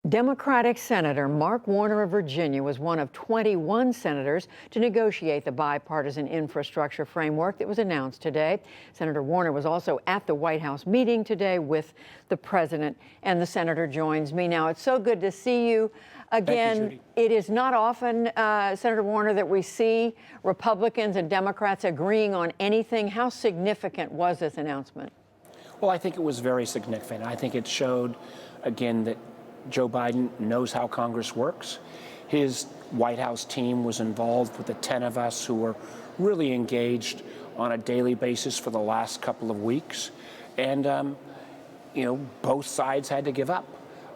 Democratic Senator Mark Warner of Virginia was one of 21 senators to negotiate the bipartisan infrastructure framework that was announced today. Senator Warner was also at the White House meeting today with the president, and the senator joins me now. It's so good to see you again. Thank you, Judy. It is not often, Senator Warner, that we see Republicans and Democrats agreeing on anything. How significant was this announcement? Well, I think it was very significant. I think it showed, again, that Joe Biden knows how Congress works. His White House team was involved with the 10 of us who were really engaged on a daily basis for the last couple of weeks. And, both sides had to give up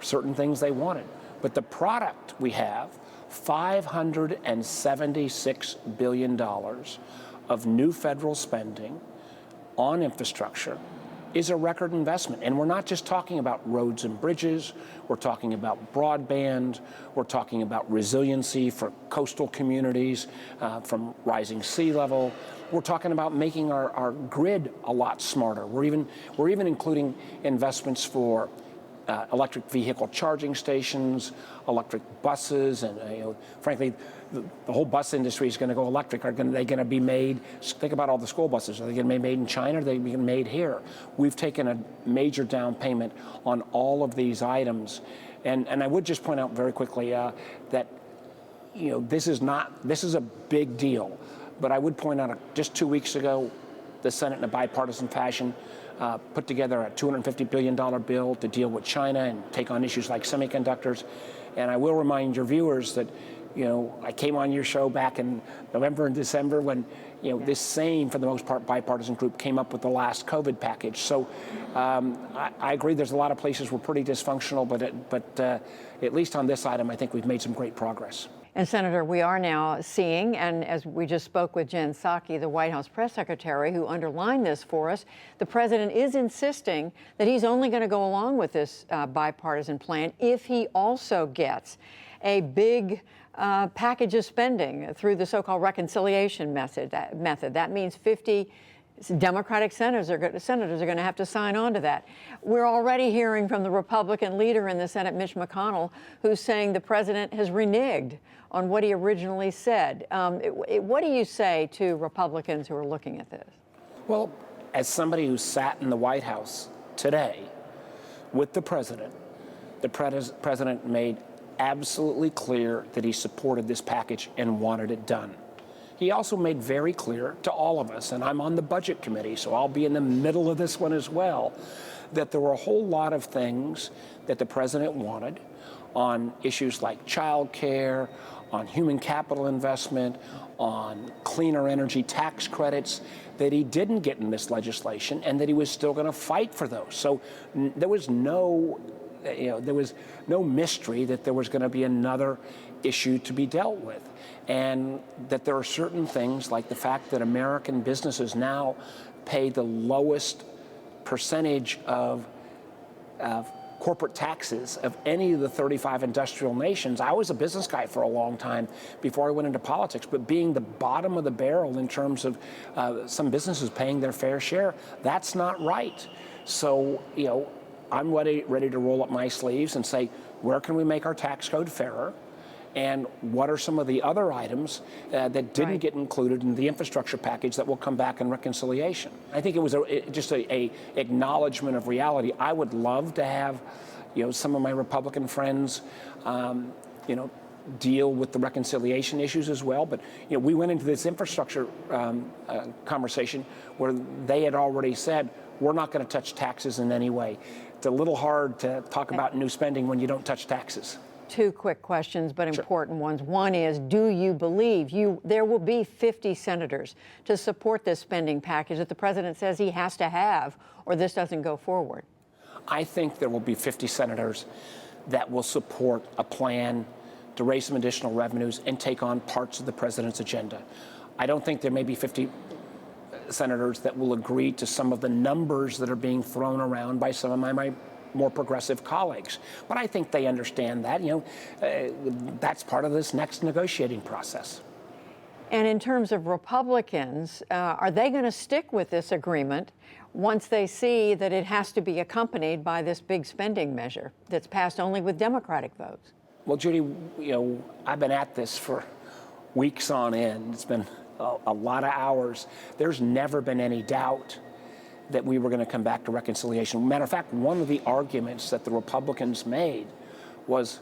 certain things they wanted. But the product we have, $576 billion of new federal spending on infrastructure, is a record investment. And we're not just talking about roads and bridges, we're talking about broadband, we're talking about resiliency for coastal communities from rising sea level. We're talking about making our grid a lot smarter. We're even including investments for electric vehicle charging stations, electric buses, and frankly, the whole bus industry is going to go electric. Are they going to be made? Think about all the school buses. Are they going to be made in China? Or are they going to be made here? We've taken a major down payment on all of these items, and I would just point out very quickly that this is a big deal, but I would point out just 2 weeks ago, the Senate in a bipartisan fashion put together a $250 billion bill to deal with China and take on issues like semiconductors. And I will remind your viewers that, I came on your show back in November and December when, this same, for the most part, bipartisan group came up with the last COVID package. So I agree there's a lot of places we're pretty dysfunctional, but at least on this item, I think we've made some great progress. And Senator, we are now seeing, and as we just spoke with Jen Psaki, the White House press secretary, who underlined this for us, the president is insisting that he's only going to go along with this bipartisan plan if he also gets a big package of spending through the so-called reconciliation method. That means 50 Democratic senators are going to have to sign on to that. We're already hearing from the Republican leader in the Senate, Mitch McConnell, who's saying the president has reneged on what he originally said. What do you say to Republicans who are looking at this? Well, as somebody who sat in the White House today with the president made absolutely clear that he supported this package and wanted it done. He also made very clear to all of us, and I'm on the Budget Committee, so I'll be in the middle of this one as well, that there were a whole lot of things that the president wanted on issues like child care, on human capital investment, on cleaner energy tax credits, that he didn't get in this legislation and that he was still going to fight for those. So there was no mystery that there was going to be another issue to be dealt with, and that there are certain things like the fact that American businesses now pay the lowest percentage of corporate taxes of any of the 35 industrial nations. I was a business guy for a long time before I went into politics, but being the bottom of the barrel in terms of some businesses paying their fair share, that's not right. So, I'm ready to roll up my sleeves and say, where can we make our tax code fairer? And what are some of the other items that didn't get included in the infrastructure package that will come back in reconciliation? I think it was just a acknowledgement of reality. I would love to have, some of my Republican friends, deal with the reconciliation issues as well. But we went into this infrastructure conversation where they had already said, we're not going to touch taxes in any way. It's a little hard to talk about new spending when you don't touch taxes. Two quick questions, but Sure. important ones. One is, do you believe there will be 50 senators to support this spending package that the president says he has to have, or this doesn't go forward? I think there will be 50 senators that will support a plan to raise some additional revenues and take on parts of the president's agenda. I don't think there may be 50 senators that will agree to some of the numbers that are being thrown around by some of my more progressive colleagues. But I think they understand that, that's part of this next negotiating process. And in terms of Republicans, are they going to stick with this agreement once they see that it has to be accompanied by this big spending measure that's passed only with Democratic votes? Well, Judy, I've been at this for weeks on end. It's been a lot of hours. There's never been any doubt that we were going to come back to reconciliation. Matter of fact, one of the arguments that the Republicans made was,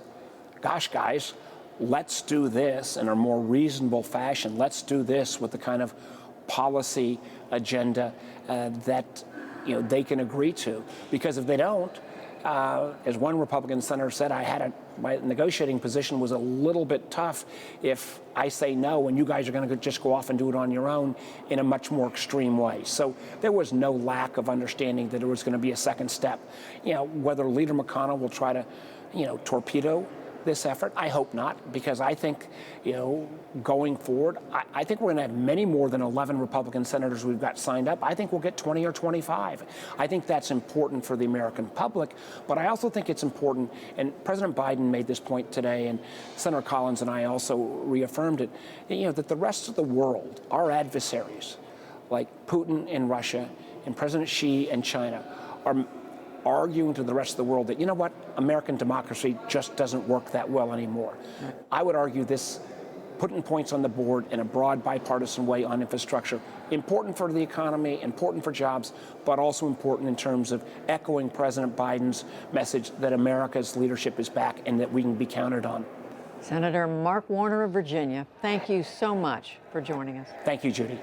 gosh, guys, let's do this in a more reasonable fashion. Let's do this with the kind of policy agenda that they can agree to. Because if they don't, as one Republican senator said, my negotiating position was a little bit tough if I say no and you guys are going to just go off and do it on your own in a much more extreme way. So there was no lack of understanding that there was going to be a second step. Whether Leader McConnell will try to, torpedo this effort, I hope not, because I think, going forward, I think we're going to have many more than 11 Republican senators we've got signed up. I think we'll get 20 or 25. I think that's important for the American public, but I also think it's important, and President Biden made this point today, and Senator Collins and I also reaffirmed it, that the rest of the world, our adversaries, like Putin in Russia and President Xi in China, are arguing to the rest of the world that, American democracy just doesn't work that well anymore. I would argue this, putting points on the board in a broad bipartisan way on infrastructure, important for the economy, important for jobs, but also important in terms of echoing President Biden's message that America's leadership is back and that we can be counted on. Senator Mark Warner of Virginia, thank you so much for joining us. Thank you, Judy.